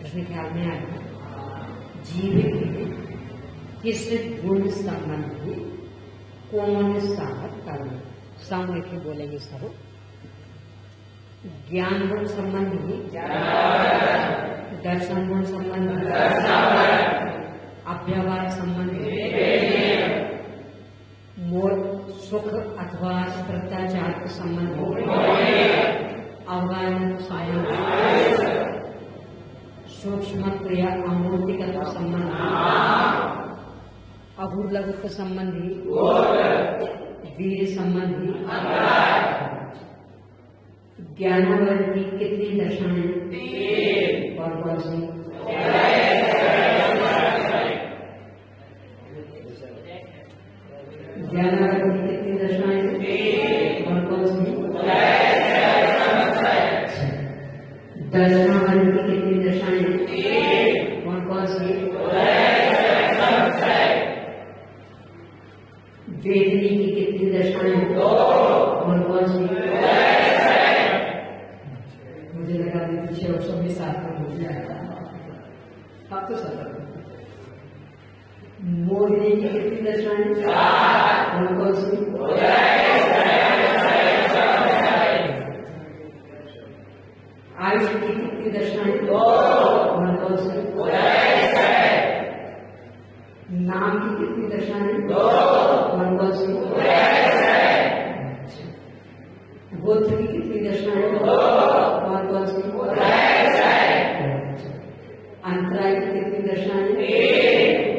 इसमें ख्याल में आया, जीव के किस गुण संबंधी कौन सा कर्म, सामूहिक ही बोलेंगे सब। ज्ञान गुण संबंधी, दर्शन गुण संबंधी, अव्यवहार संबंधी, मोह सुख अथवा प्रत्याचार के संबंधी, अवगाहन संबंधी, सूक्ष्म क्रिया अमूर्तिगत संबंधी, अघूर लघु संबंधी, वीर संबंधी, ज्ञानावर की कितनी दशाएं, और कौन सी, ज्ञानावर की कितनी दशाएं, और कौन सी, दर्शनावर की कितनी दशाएं, और कौन सी, वेदनी की कितनी दशाएं, और कौन सी, मुझे लगा पीछे और सब भी साथ में हो जाएगा, अब तो सफल। मोहिनी की कितनी दशाएं, और कौन सी, आयुष की कितनी दशाएं, और कौन सी, नाम की कितनी दशाएं, और कौन सी, गोत्र की कितनी दशाएं, और कौन सी, अंतराय की कितनी दशाएं,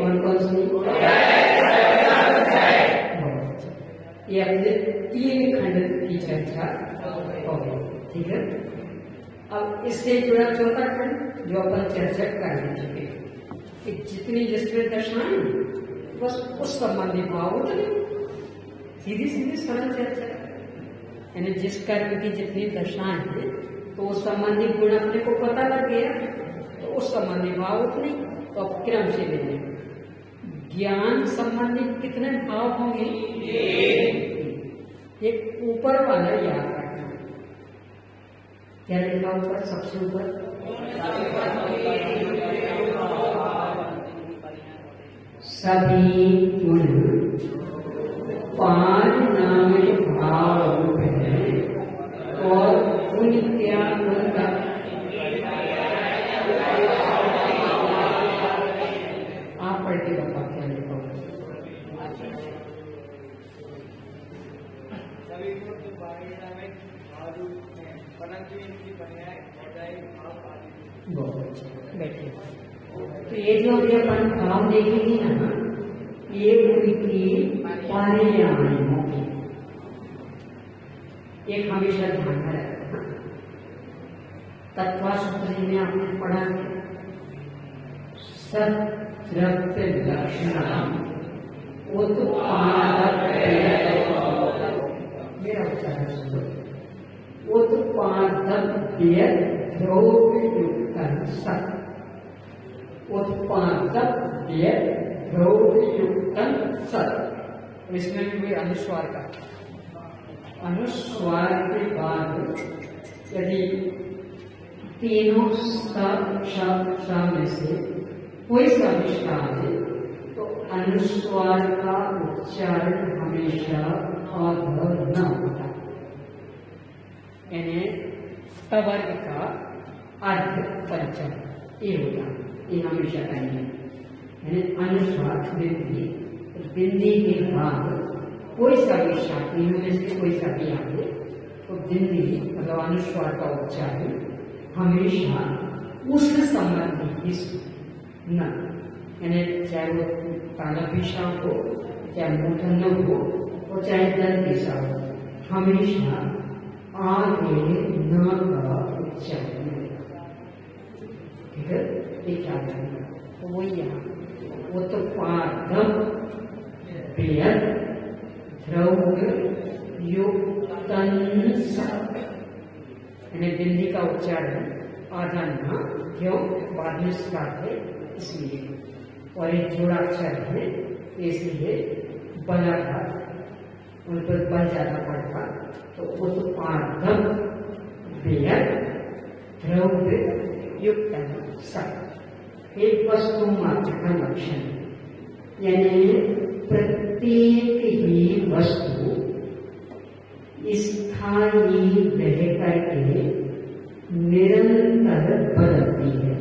और कौन सी, ये अपने 3 खंड की चर्चा हो गई, ठीक है। अब इससे जुड़ा 4था खंड जो अपन चर्चा कर लीजिए कि जितनी जिसमें दशाएं, बस उस संबंधी भाव उतने, सीधी सीधी सरल चर्चा, यानी जिस कर्म की जितनी दशाएं हैं तो उस संबंधी गुण अपने को पता लग गया, तो उस संबंधी भाव उतने, तो अब क्रम से लेंगे। ज्ञान संबंधी कितने भाव होंगे, एक ऊपर वाला याद रखना, क्या लिखा ऊपर, सबसे ऊपर, सभी गुण 5 नामी भाव रूप है, और उनका आप पढ़ के बता क्या लिखा होगा।
सभी गुण तो पारिणामिक भाव रूप हैं, परंतु इनकी पर्याय औदायिक भाव आदि।
बैठिए। तो ये जो अभी अपन भाव देखेंगे ना, ये उनकी पर्याय होगी, एक हमेशा ध्यान में रखना। तत्वा सूत्र में आपने पढ़ा है, सद्रव्य लक्षण उत्पादक, मेरा उच्चारण सुनो, उत्पादव्य द्रव्ययुक्त सत्, उत्पादव्य द्रव्ययुक्त सत्। इसमें भी अनुस्वार का, अनुस्वार के बाद यदि तीनों शब्द में से कोई सा भी शब्द है तो अनुस्वार का उच्चारण हमेशा अध न होता, यानी तवर्ग का अर्ध पंचम ये होता, ये हमेशा कहेंगे। यानी अनुस्वार बिंदी, बिंदी के बाद कोई सा भी शब्द, तीनों में से कोई सा भी आगे तो बिंदी मतलब अनुस्वार का उच्चारण हमेशा उस संबंधी इस न, यानी चाहे वो काला पेशाब हो, चाहे मूर्धन हो और चाहे दंत पेशाब हो, हमेशा आगे न का उच्चारण। ठीक है, ये क्या करेगा तो वही यहाँ वो तो पादम प्रियत द्रव्य युक्तन यानी बिंदी का उच्चारण आधा न, क्यों बाद में स्टार्ट है इसलिए, और एक जोड़ाक्षर है इसलिए बला था उन पर बल ज्यादा पड़ता, तो उत्पादक बेहद द्रव्य युक्त सब एक वस्तु मात्र का लक्षण, यानी प्रत्येक ही वस्तु स्थायी रह करके निरंतर बदलती है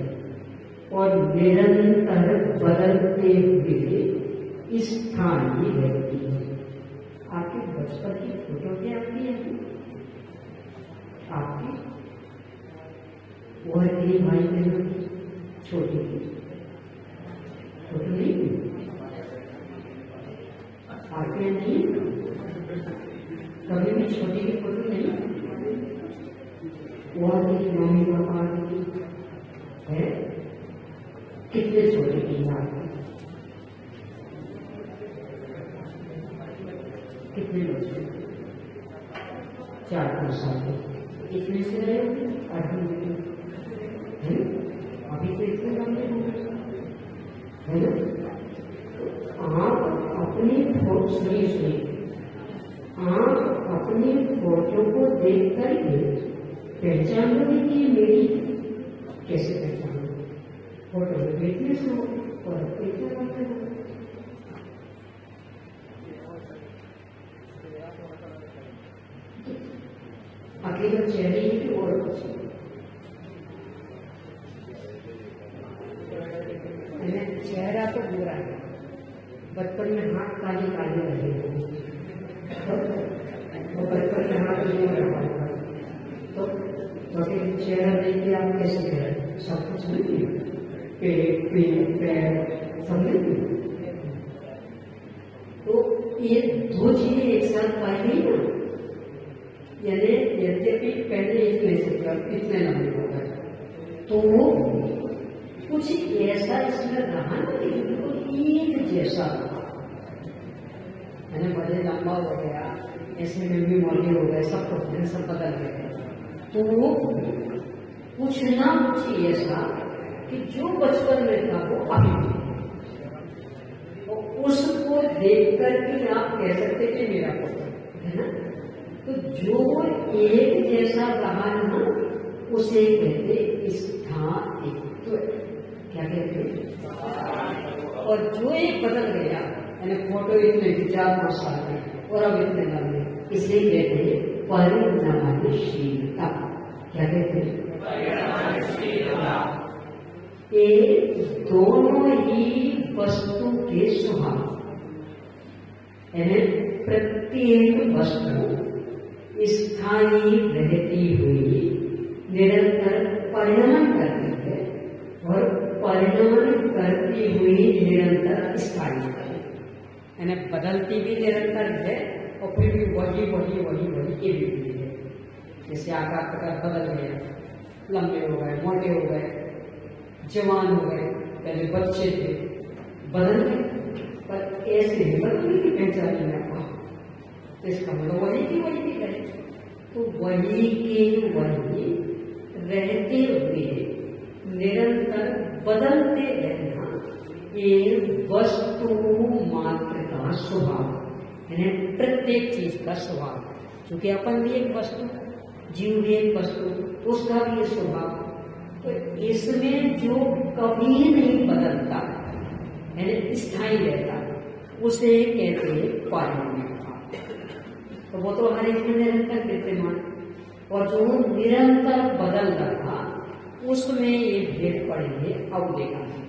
और निरंतर बदलते हुए स्थायी रहती है। आपके बचपन की फोटो क्या आपकी है? आपकी और एक भाई बहनों की छोटी की फोटो नहीं, आपके नहीं, कभी भी छोटी की फोटो नहीं, और मम्मी पापा की है, कितने छोटे की आपकी, कितने बच्चे? 4-5 साल के, इतने से रहे होंगे 8 अभी तो इतने लंबे होंगे, है ना? आप अपनी फोटो सुनिए, आप अपनी फोटो को देख करके पहचान लोगे कि मेरी, कैसे पहचान? फोटो देखने से हो और देखने लगते हो। अकेला चेहरे ही और कुछ चेहरा तो बुरा है, बचपन में हाथ काले काले रहे, तो बचपन में हाथ नहीं रहा, तो चेहरा देख के आप कैसे करें? सब कुछ नहीं, पेट पैर सब नहीं, तो ये दो चीजें एक साथ पाई गई ना, यानी यद्यपि पहले इतने लंबे हो गए, तो कुछ ऐसा इसमें रहा ना कि बिल्कुल एक जैसा रहा, मैंने बड़े लंबा हो गया, ऐसे में भी मोटे हो गए, सब कुछ सब बदल गए, तो कुछ ना कुछ ऐसा कि जो बचपन में था वो अभी भी, तो उसको देख कर भी आप कह सकते कि मेरा फोटो है ना, तो जो एक जैसा रहा ना उसे कहते स्थायित्व, क्या कहते हैं? और जो एक बदल गया, यानी फोटो इतने 4-5 साल में और अब इतने लंबे, इसलिए कहते हैं परिणामशीलता। क्या कहते हैं? ये दोनों ही वस्तु के स्वभाव, यानी प्रत्येक वस्तु स्थायी रहती हुई निरंतर परिणाम करती है और परिणाम करती हुई निरंतर स्थायी है, यानी बदलती भी निरंतर है और फिर भी वही ये भी है। जैसे आकार प्रकार बदल गया, लंबे हो गए, मोटे हो गए, जवान हो गए, पहले बच्चे थे, बदल गए, पर ऐसे ही बदलने की पहचान नहीं आपको, इसका मतलब वही की वही रहे, तो वही के वही रहते हुए निरंतर बदलते रहना ये वस्तु मात्र का स्वभाव, यानी प्रत्येक चीज का स्वभाव, क्योंकि अपन भी एक वस्तु जीववेद वस्तु, उसका भी स्वभाव। तो इसमें जो कभी नहीं बदलता यानी स्थायी रहता, उसे कहते हैं पारमार्थिक भाव। तो वो तो हर एक में निरंतर विद्यमान, और जो निरंतर बदल रहा उसमें ये भेद पड़ेंगे अवदेगामी,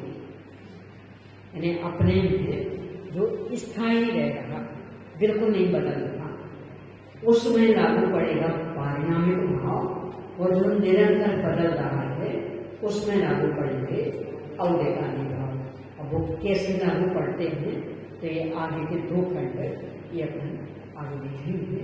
यानी अपने में जो स्थायी रह रहा, बिल्कुल नहीं बदल रहा, उसमें लागू पड़ेगा पारिणामिक भाव, और जो निरंतर बदल रहा है उसमें लागू पड़ेंगे अवदेगामी भाव। अब वो कैसे लागू पड़ते हैं तो ये आगे के 2 खंड ये अपन आगे देखेंगे।